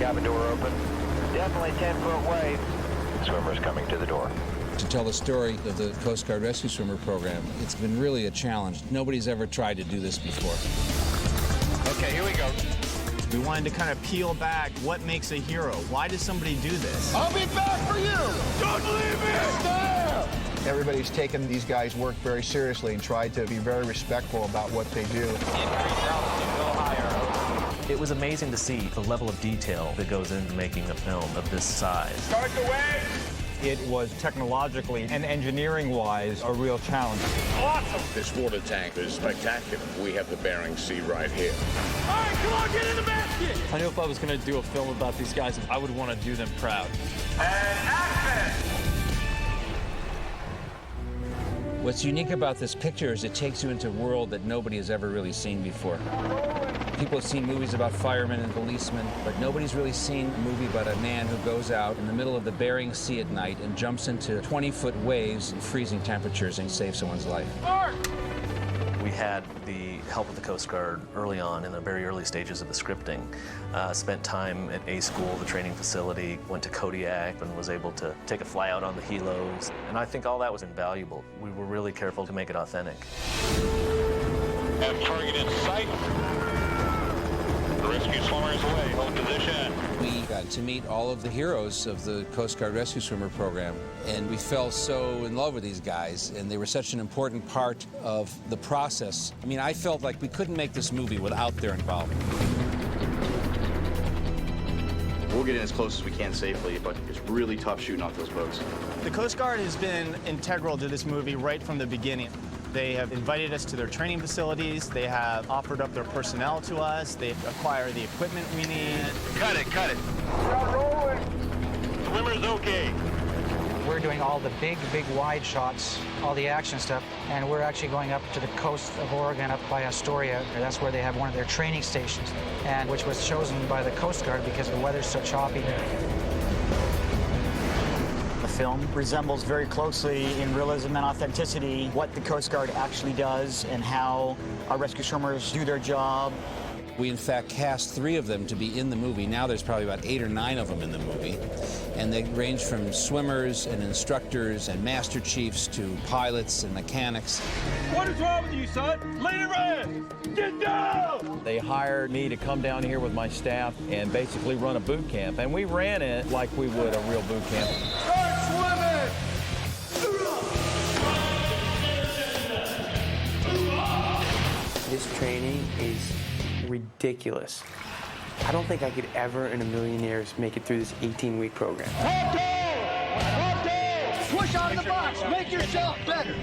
Cabin door open. Definitely 10-foot wave. Swimmers coming to the door. To tell the story of the Coast Guard Rescue Swimmer program, it's been really a challenge. Nobody's ever tried to do this before. Okay, here we go. We wanted to kind of peel back what makes a hero. Why does somebody do this? I'll be back for you! Don't leave me! Stop! Everybody's taken these guys' work very seriously and tried to be very respectful about what they do. It was amazing to see the level of detail that goes into making a film of this size. Start the way! It was technologically and engineering-wise a real challenge. Awesome! This water tank is spectacular. We have the Bering Sea right here. All right, come on, get in the basket! I knew if I was going to do a film about these guys, I would want to do them proud. And action! What's unique about this picture is it takes you into a world that nobody has ever really seen before. People have seen movies about firemen and policemen, but nobody's really seen a movie about a man who goes out in the middle of the Bering Sea at night and jumps into 20-foot waves and freezing temperatures and saves someone's life. We had the help of the Coast Guard early on in the very early stages of the scripting. Spent time at A School, the training facility, went to Kodiak and was able to take a fly out on the helos. And I think all that was invaluable. We were really careful to make it authentic. Have target in sight. Rescue swimmers away. Hold position. We got to meet all of the heroes of the Coast Guard Rescue Swimmer program, and we fell so in love with these guys, and they were such an important part of the process. I mean, I felt like we couldn't make this movie without their involvement. We'll get in as close as we can safely, but it's really tough shooting off those boats. The Coast Guard has been integral to this movie right from the beginning. They have invited us to their training facilities. They have offered up their personnel to us. They've acquired the equipment we need. Cut it, cut it. Start rolling. Swimmer's okay. We're doing all the big wide shots, all the action stuff, and we're actually going up to the coast of Oregon, up by Astoria. That's where they have one of their training stations, and which was chosen by the Coast Guard because the weather's so choppy. The film resembles very closely in realism and authenticity what the Coast Guard actually does and how our rescue swimmers do their job. We, in fact, cast 3 of them to be in the movie. Now there's probably about 8 or 9 of them in the movie. And they range from swimmers and instructors and master chiefs to pilots and mechanics. What is wrong with you, son? Lay to rest! Get down! They hired me to come down here with my staff and basically run a boot camp. And we ran it like we would a real boot camp. Start swimming! This training is ridiculous. I don't think I could ever in a million years make it through this 18-week program. Hop down! Hop down! Push out of the box! Make yourself better!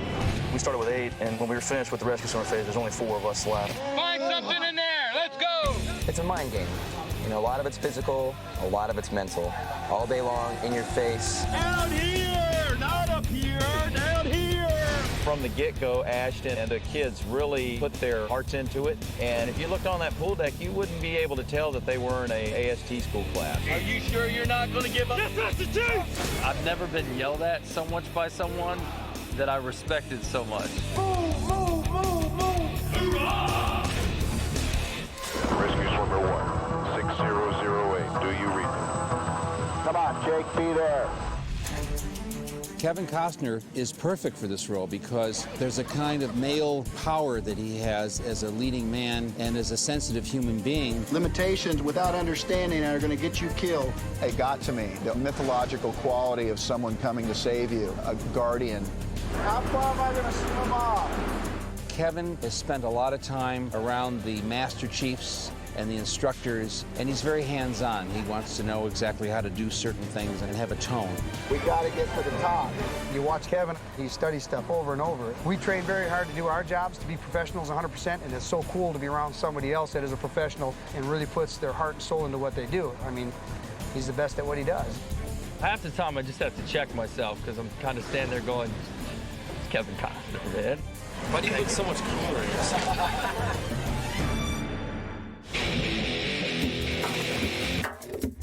We started with 8, and when we were finished with the rescue swimmer phase, there's only 4 of us left. Find something in there! Let's go! It's a mind game. You know, a lot of it's physical, a lot of it's mental. All day long, in your face. Down here! Not up here! Down here! From the get-go, Ashton and the kids really put their hearts into it. And if you looked on that pool deck, you wouldn't be able to tell that they were in a AST school class. Are you sure you're not going to give up? Yes, that's the truth! I've never been yelled at so much by someone that I respected so much. Move, move, move, move! Hoorah! Rescue Swimmer 1, 6008. Do you read me? Come on, Jake, be there. Kevin Costner is perfect for this role because there's a kind of male power that he has as a leading man and as a sensitive human being. Limitations without understanding are going to get you killed. It got to me, the mythological quality of someone coming to save you, a guardian. How far am I going to swim off? Kevin has spent a lot of time around the master chiefs and the instructors, and he's very hands-on. He wants to know exactly how to do certain things and have a tone. We got to get to the top. You watch Kevin, he studies stuff over and over. We train very hard to do our jobs, to be professionals 100%, and it's so cool to be around somebody else that is a professional and really puts their heart and soul into what they do. I mean, he's the best at what he does. Half the time I just have to check myself because I'm kind of standing there going, it's Kevin Costner, man. Why do you look so much cooler?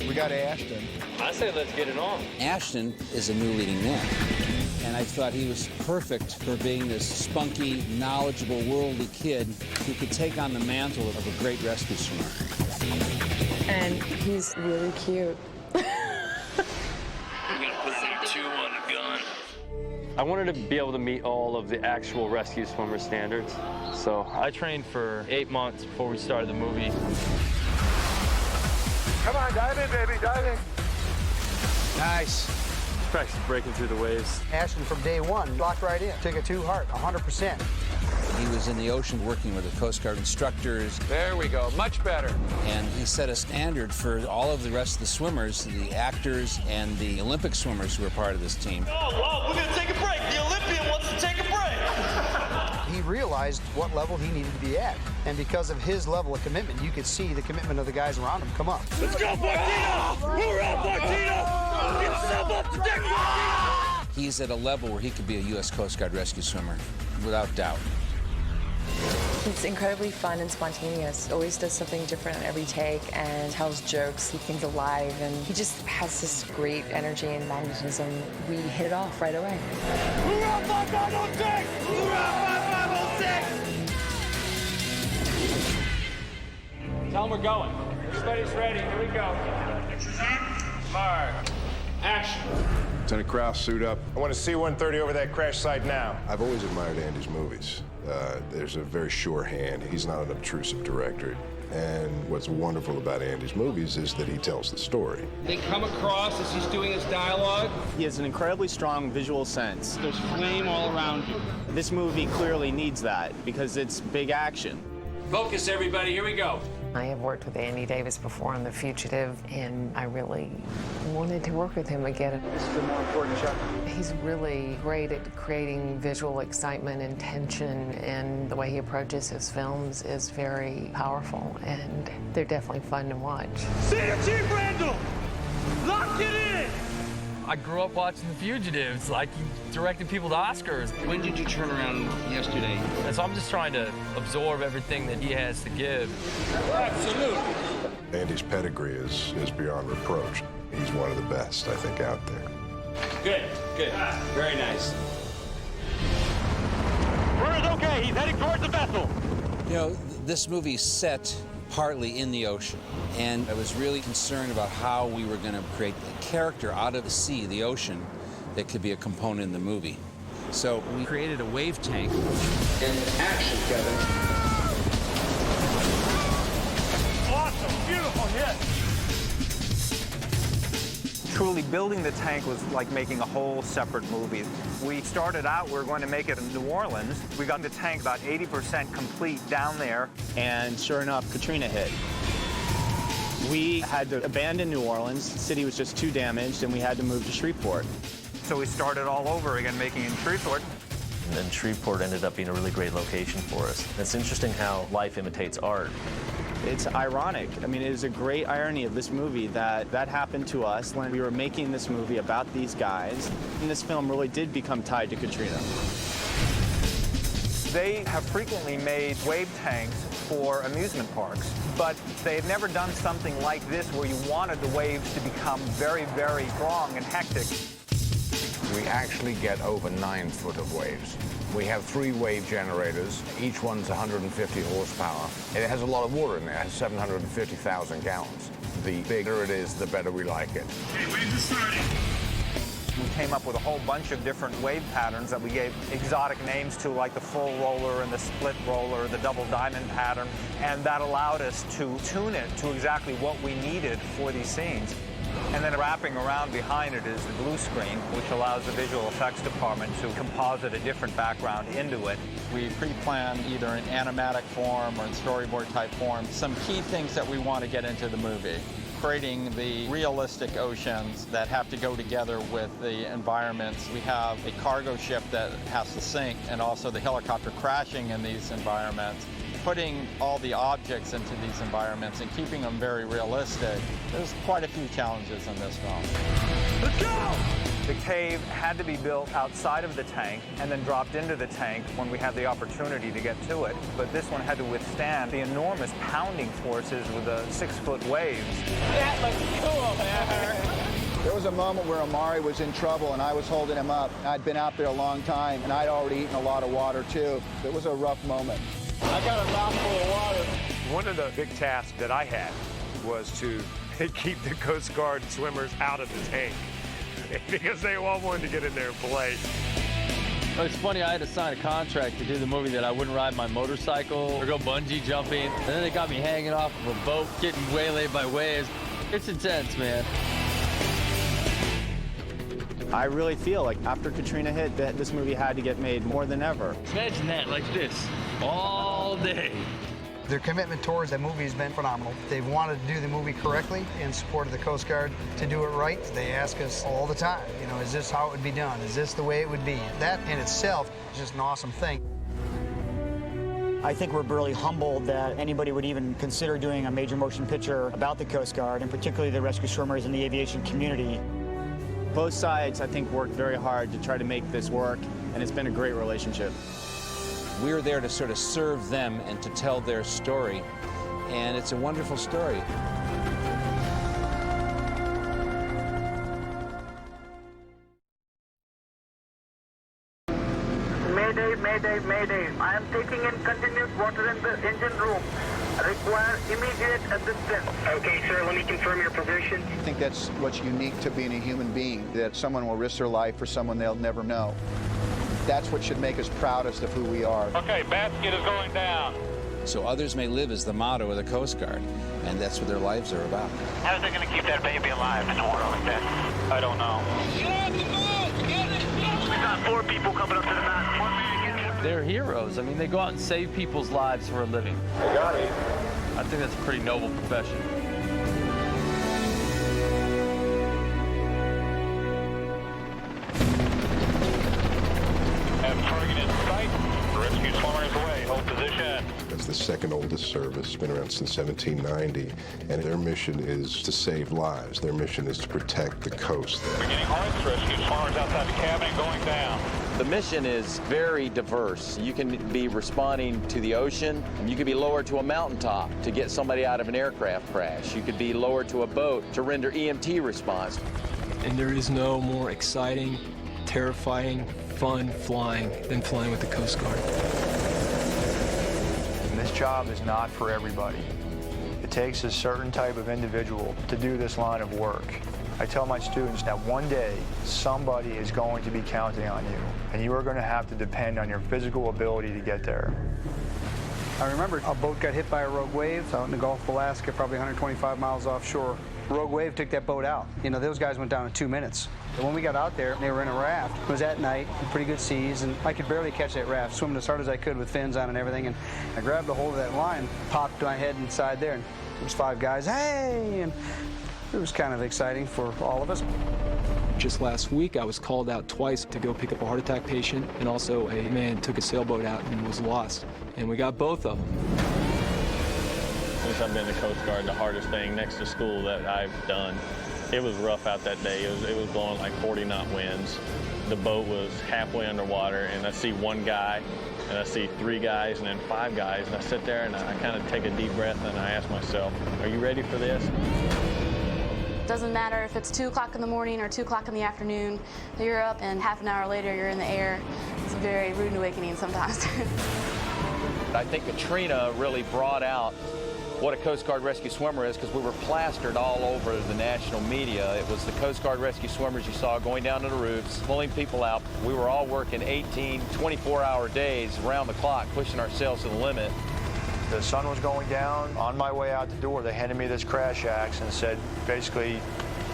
We got Ashton. I say let's get it on. Ashton is a new leading man, and I thought he was perfect for being this spunky, knowledgeable, worldly kid who could take on the mantle of a great rescue swimmer. And and he's really cute. We're gonna put a 2 on the gun. I wanted to be able to meet all of the actual rescue swimmer standards. So I trained for 8 months before we started the movie. Come on, dive in, baby, dive in. Nice. Practice breaking through the waves. Ashton from day one locked right in. Took it to heart, 100%. He was in the ocean working with the Coast Guard instructors. There we go, much better. And he set a standard for all of the rest of the swimmers, the actors and the Olympic swimmers who were part of this team. Oh, we're gonna take a break. The Olympian wants to take a break. He realized what level he needed to be at. And because of his level of commitment, you could see the commitment of the guys around him come up. Let's go, Martino! We're out, Martino! Get yourself up to deck, Martino! He's at a level where he could be a U.S. Coast Guard rescue swimmer, without doubt. He's incredibly fun and spontaneous. Always does something different on every take and tells jokes, keeps things alive, and he just has this great energy and magnetism. We hit it off right away. Hoorah, 5506! Hoorah, 5506! Tell them we're going. Everybody's ready. Here we go. Mark. Action. Lieutenant Krause, suit up. I want to see 130 over that crash site now. I've always admired Andy's movies. There's a very sure hand. He's not an obtrusive director. And what's wonderful about Andy's movies is that he tells the story. They come across as he's doing his dialogue. He has an incredibly strong visual sense. There's flame all around you. This movie clearly needs that because it's big action. Focus, everybody. Here we go. I have worked with Andy Davis before on The Fugitive, and I really wanted to work with him again. This is the more important shot. He's really great at creating visual excitement and tension, and the way he approaches his films is very powerful, and they're definitely fun to watch. Senior Chief Randall! Lock it in! I grew up watching The Fugitive. It's like he directed people to Oscars. When did you turn around yesterday? And so I'm just trying to absorb everything that he has to give. Absolutely. Andy's pedigree is beyond reproach. He's one of the best, I think, out there. Good, good. Very nice. Runner's okay. He's heading towards the vessel. You know, this movie's set partly in the ocean, and I was really concerned about how we were going to create a character out of the sea, the ocean, that could be a component in the movie. So we created a wave tank. And action, Kevin. Awesome. Beautiful hit. Truly building the tank was like making a whole separate movie. We started out, we were going to make it in New Orleans. We got the tank about 80% complete down there. And sure enough, Katrina hit. We had to abandon New Orleans. The city was just too damaged, and we had to move to Shreveport. So we started all over again, making in Shreveport. And then Shreveport ended up being a really great location for us. It's interesting how life imitates art. It's ironic. I mean, it is a great irony of this movie that happened to us when we were making this movie about these guys. And this film really did become tied to Katrina. They have frequently made wave tanks for amusement parks, but they've never done something like this where you wanted the waves to become very, very strong and hectic. We actually get over 9 foot of waves. We have 3 wave generators. Each one's 150 horsepower. It has a lot of water in there. It has 750,000 gallons. The bigger it is, the better we like it. Okay, waves are starting. We came up with a whole bunch of different wave patterns that we gave exotic names to, like the full roller and the split roller, the double diamond pattern, and that allowed us to tune it to exactly what we needed for these scenes. And then wrapping around behind it is the blue screen, which allows the visual effects department to composite a different background into it. We pre-plan either in animatic form or in storyboard type form some key things that we want to get into the movie. Creating the realistic oceans that have to go together with the environments. We have a cargo ship that has to sink, and also the helicopter crashing in these environments. Putting all the objects into these environments and keeping them very realistic. There's quite a few challenges in this film. Let's go! The cave had to be built outside of the tank and then dropped into the tank when we had the opportunity to get to it. But this one had to withstand the enormous pounding forces with the 6-foot waves. That looks cool, man. There was a moment where Amari was in trouble and I was holding him up. I'd been out there a long time and I'd already eaten a lot of water too. It was a rough moment. I got a mouthful of water. One of the big tasks that I had was to keep the Coast Guard swimmers out of the tank because they all wanted to get in there and play. It's funny, I had to sign a contract to do the movie that I wouldn't ride my motorcycle or go bungee jumping. And then they got me hanging off of a boat, getting waylaid by waves. It's intense, man. I really feel like after Katrina hit, that this movie had to get made more than ever. Imagine that, like this, all day. Their commitment towards that movie has been phenomenal. They've wanted to do the movie correctly in support of the Coast Guard to do it right. They ask us all the time, you know, is this how it would be done? Is this the way it would be? That in itself is just an awesome thing. I think we're really humbled that anybody would even consider doing a major motion picture about the Coast Guard, and particularly the rescue swimmers in the aviation community. Both sides, I think, worked very hard to try to make this work, and it's been a great relationship. We're there to sort of serve them and to tell their story, and it's a wonderful story. Mayday, mayday, mayday. I am taking in continuous water in the engine room. Require immediate assistance. Okay, sir, let me confirm your position. I think that's what's unique to being a human being, that someone will risk their life for someone they'll never know. That's what should make us proudest of who we are. Okay, basket is going down. So others may live is the motto of the Coast Guard, and that's what their lives are about. How are they going to keep that baby alive in a water like that? I don't know. Get on the boat! Get it! We got 4 people coming up to the mountain. 1 man again. They're heroes. I mean, they go out and save people's lives for a living. I got it. I think that's a pretty noble profession. Rescue swimmers away. Hold position. It's the second oldest service. It's been around since 1790, and their mission is to save lives. Their mission is to protect the coast. We're getting hearts. Rescue swimmers outside the cabin and going down. The mission is very diverse. You can be responding to the ocean. You could be lowered to a mountaintop to get somebody out of an aircraft crash. You could be lowered to a boat to render EMT response. And there is no more exciting, terrifying, fun flying than flying with the Coast Guard. And this job is not for everybody. It takes a certain type of individual to do this line of work. I tell my students that one day somebody is going to be counting on you, and you are going to have to depend on your physical ability to get there. I remember a boat got hit by a rogue wave out in the Gulf of Alaska, probably 125 miles offshore. Rogue wave took that boat out. You know, those guys went down in 2 minutes. But when we got out there, they were in a raft. It was at night, pretty good seas, and I could barely catch that raft, swimming as hard as I could with fins on and everything. And I grabbed a hold of that line, popped my head inside there, and there was 5 guys, hey! And it was kind of exciting for all of us. Just last week, I was called out twice to go pick up a heart attack patient, and also a man took a sailboat out and was lost. And we got both of them. Since I've been in the Coast Guard, the hardest thing next to school that I've done, it was rough out that day. It was blowing like 40-knot winds. The boat was halfway underwater, and I see 1 guy, and I see 3 guys, and then 5 guys, and I sit there and I kind of take a deep breath, and I ask myself, are you ready for this? Doesn't matter if it's 2 o'clock in the morning or 2 o'clock in the afternoon, you're up, and half an hour later you're in the air. It's a very rude awakening sometimes. I think Katrina really brought out what a Coast Guard rescue swimmer is, because we were plastered all over the national media. It was the Coast Guard rescue swimmers you saw going down to the roofs, pulling people out. We were all working 18, 24-hour days around the clock, pushing ourselves to the limit. The sun was going down. On my way out the door, they handed me this crash axe and said, basically,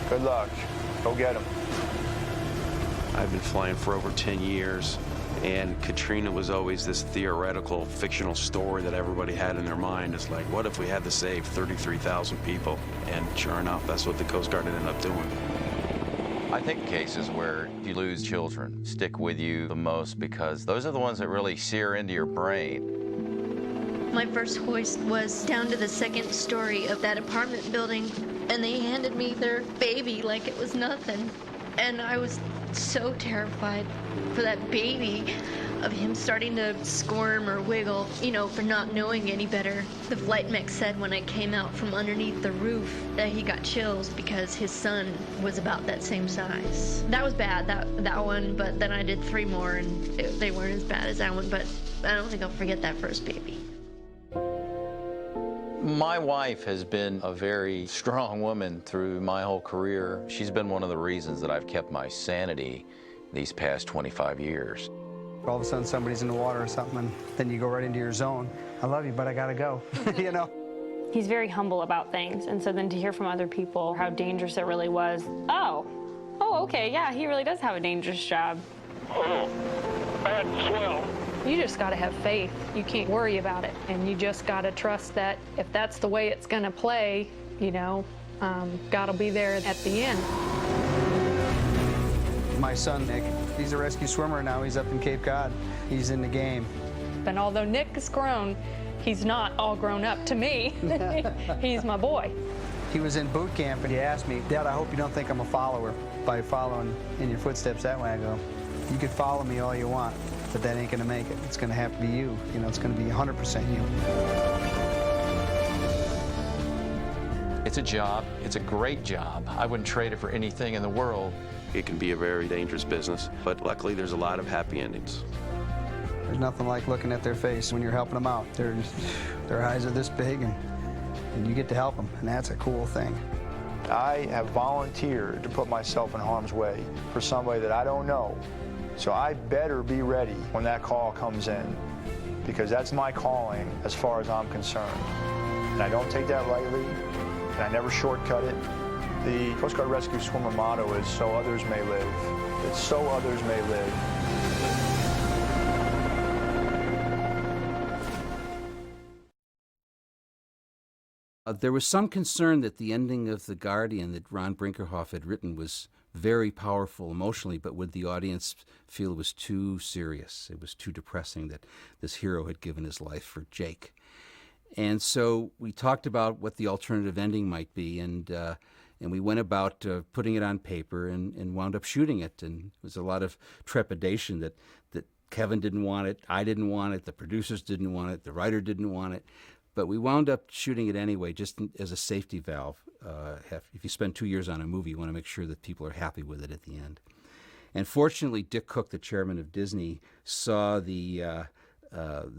good luck, go get them. I've been flying for over 10 years. And Katrina was always this theoretical, fictional story that everybody had in their mind. It's like, what if we had to save 33,000 people? And sure enough, that's what the Coast Guard ended up doing. I think cases where you lose children stick with you the most because those are the ones that really sear into your brain. My first hoist was down to the 2nd story of that apartment building, and they handed me their baby like it was nothing. And I was so terrified for that baby, of him starting to squirm or wiggle, you know, for not knowing any better. The flight mech said when I came out from underneath the roof that he got chills because his son was about that same size. That was bad, that one, but then I did 3 more and they weren't as bad as that one, but I don't think I'll forget that first baby. My wife has been a very strong woman through my whole career. She's been one of the reasons that I've kept my sanity these past 25 years. All of a sudden somebody's in the water or something, and then you go right into your zone. I love you, but I gotta go, you know? He's very humble about things, and so then to hear from other people how dangerous it really was, oh, okay, yeah, he really does have a dangerous job. Oh, bad swell. You just gotta have faith. You can't worry about it, and you just gotta trust that if that's the way it's gonna play, you know, God will be there at the end. My son, Nick, he's a rescue swimmer now. He's up in Cape Cod. He's in the game. And although Nick is grown, he's not all grown up to me. He's my boy. He was in boot camp, and he asked me, Dad, I hope you don't think I'm a follower by following in your footsteps that way. I go, you could follow me all you want, but that ain't gonna make it. It's gonna have to be you. You know, it's gonna be 100% you. It's a job. It's a great job. I wouldn't trade it for anything in the world. It can be a very dangerous business, but luckily there's a lot of happy endings. There's nothing like looking at their face when you're helping them out. Their eyes are this big, and you get to help them, and that's a cool thing. I have volunteered to put myself in harm's way for somebody that I don't know. So I better be ready when that call comes in, because that's my calling as far as I'm concerned. And I don't take that lightly, and I never shortcut it. The Coast Guard Rescue Swimmer motto is, so others may live. It's so others may live. There was some concern that the ending of The Guardian that Ron Brinkerhoff had written was very powerful emotionally, but would the audience feel it was too serious? It was too depressing that this hero had given his life for Jake. And so we talked about what the alternative ending might be, and we went about putting it on paper and wound up shooting it. And there was a lot of trepidation that Kevin didn't want it, I didn't want it, the producers didn't want it, the writer didn't want it. But we wound up shooting it anyway, just as a safety valve. If you spend 2 years on a movie, you want to make sure that people are happy with it at the end. And fortunately, Dick Cook, the chairman of Disney, saw the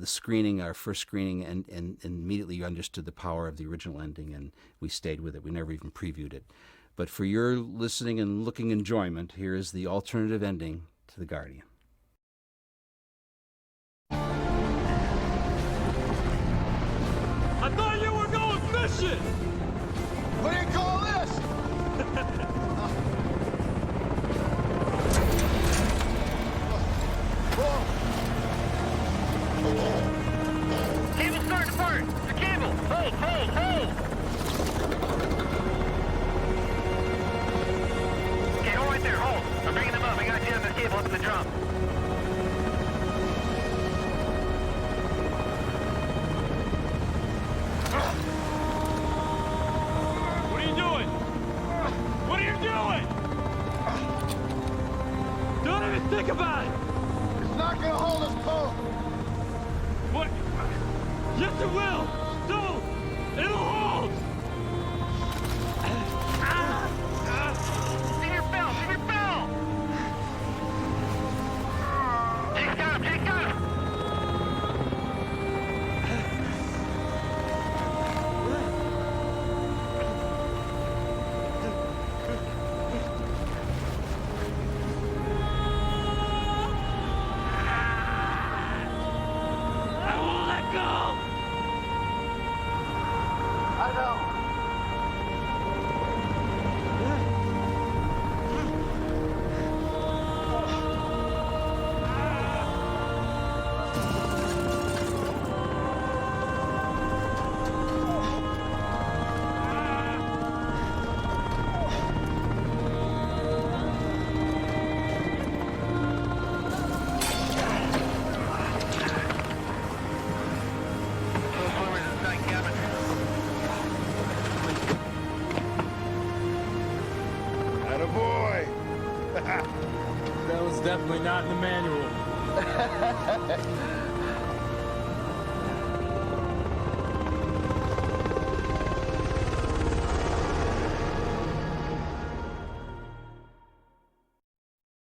screening, our first screening, and immediately understood the power of the original ending, and we stayed with it. We never even previewed it. But for your listening and looking enjoyment, here is the alternative ending to The Guardian. I thought you were going fishing! What do you call this? Cable's starting to burn! The cable! Hold! Okay, hold right there, hold. I'm bringing them up. I got you on this cable up in the drum. What are you doing? What are you doing? Don't even think about it! It's not gonna hold us both. What? Yes, it will! Don't! It'll hold! Leave your bell! Leave your bell! Jake's got him! Jake's got him! That was definitely not in the manual.